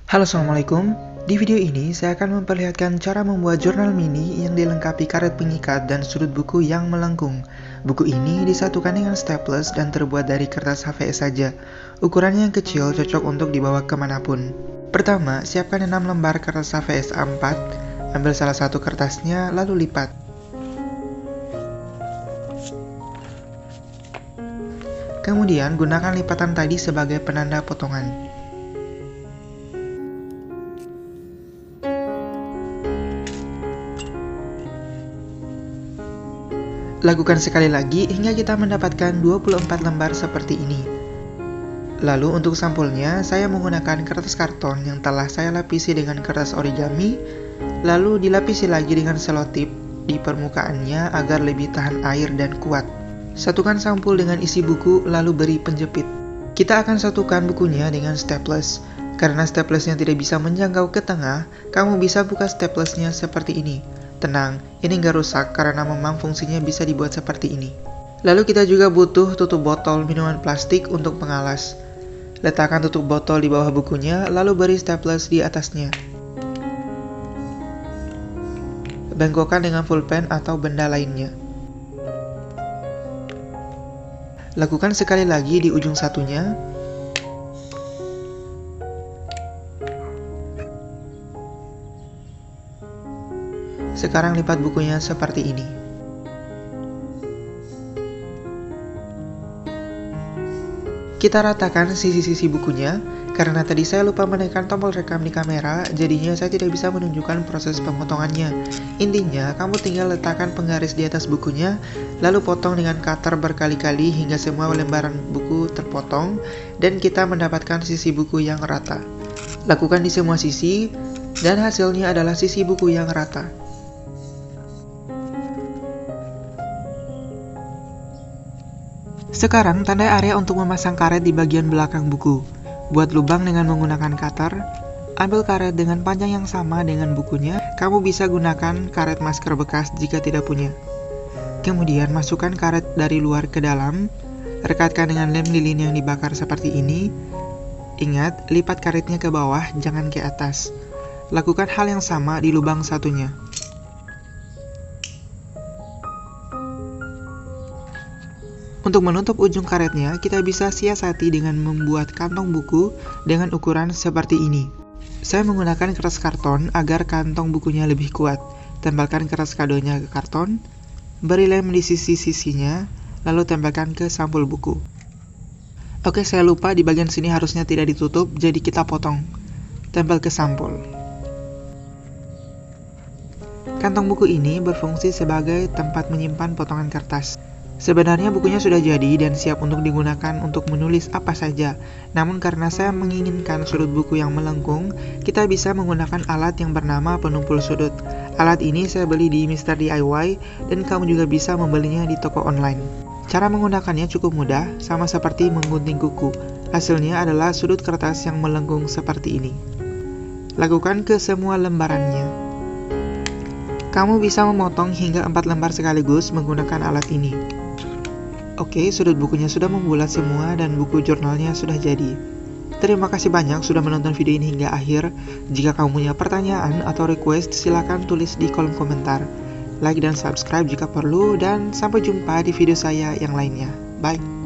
Halo, Assalamualaikum. Di video ini saya akan memperlihatkan cara membuat jurnal mini yang dilengkapi karet pengikat dan sudut buku yang melengkung. Buku ini disatukan dengan staples dan terbuat dari kertas HVS saja. Ukurannya yang kecil cocok untuk dibawa kemanapun. Pertama, siapkan 6 lembar kertas HVS A4. Ambil salah satu kertasnya lalu lipat. Kemudian gunakan lipatan tadi sebagai penanda potongan. Lakukan sekali lagi hingga kita mendapatkan 24 lembar seperti ini. Lalu untuk sampulnya, saya menggunakan kertas karton yang telah saya lapisi dengan kertas origami, lalu dilapisi lagi dengan selotip di permukaannya agar lebih tahan air dan kuat. Satukan sampul dengan isi buku lalu beri penjepit. Kita akan satukan bukunya dengan staples. Karena staplesnya tidak bisa menjangkau ke tengah, kamu bisa buka staplesnya seperti ini. Tenang, ini nggak rusak karena memang fungsinya bisa dibuat seperti ini. Lalu kita juga butuh tutup botol minuman plastik untuk pengalas. Letakkan tutup botol di bawah bukunya, lalu beri staples di atasnya. Bengkokkan dengan pulpen atau benda lainnya. Lakukan sekali lagi di ujung satunya. Sekarang lipat bukunya seperti ini. Kita ratakan sisi-sisi bukunya. Karena tadi saya lupa menekan tombol rekam di kamera, jadinya saya tidak bisa menunjukkan proses pemotongannya. Intinya, kamu tinggal letakkan penggaris di atas bukunya, lalu potong dengan cutter berkali-kali hingga semua lembaran buku terpotong, dan kita mendapatkan sisi buku yang rata. Lakukan di semua sisi, dan hasilnya adalah sisi buku yang rata. Sekarang tandai area untuk memasang karet di bagian belakang buku. Buat lubang dengan menggunakan cutter. Ambil karet dengan panjang yang sama dengan bukunya. Kamu bisa gunakan karet masker bekas jika tidak punya. Kemudian masukkan karet dari luar ke dalam. Rekatkan dengan lem lilin yang dibakar seperti ini. Ingat, lipat karetnya ke bawah, jangan ke atas. Lakukan hal yang sama di lubang satunya. Untuk menutup ujung karetnya, kita bisa siasati dengan membuat kantong buku dengan ukuran seperti ini. Saya menggunakan kertas karton agar kantong bukunya lebih kuat. Tempelkan kertas kadonya ke karton, beri lem di sisi-sisinya, lalu tempelkan ke sampul buku. Oke, saya lupa di bagian sini harusnya tidak ditutup, jadi kita potong. Tempel ke sampul. Kantong buku ini berfungsi sebagai tempat menyimpan potongan kertas. Sebenarnya bukunya sudah jadi dan siap untuk digunakan untuk menulis apa saja. Namun karena saya menginginkan sudut buku yang melengkung, kita bisa menggunakan alat yang bernama penumpul sudut. Alat ini saya beli di Mr. DIY dan kamu juga bisa membelinya di toko online. Cara menggunakannya cukup mudah, sama seperti menggunting kuku. Hasilnya adalah sudut kertas yang melengkung seperti ini. Lakukan ke semua lembarannya. Kamu bisa memotong hingga 4 lembar sekaligus menggunakan alat ini. Oke, sudut bukunya sudah membulat semua dan buku jurnalnya sudah jadi. Terima kasih banyak sudah menonton video ini hingga akhir. Jika kamu punya pertanyaan atau request, silakan tulis di kolom komentar. Like dan subscribe jika perlu, dan sampai jumpa di video saya yang lainnya. Bye!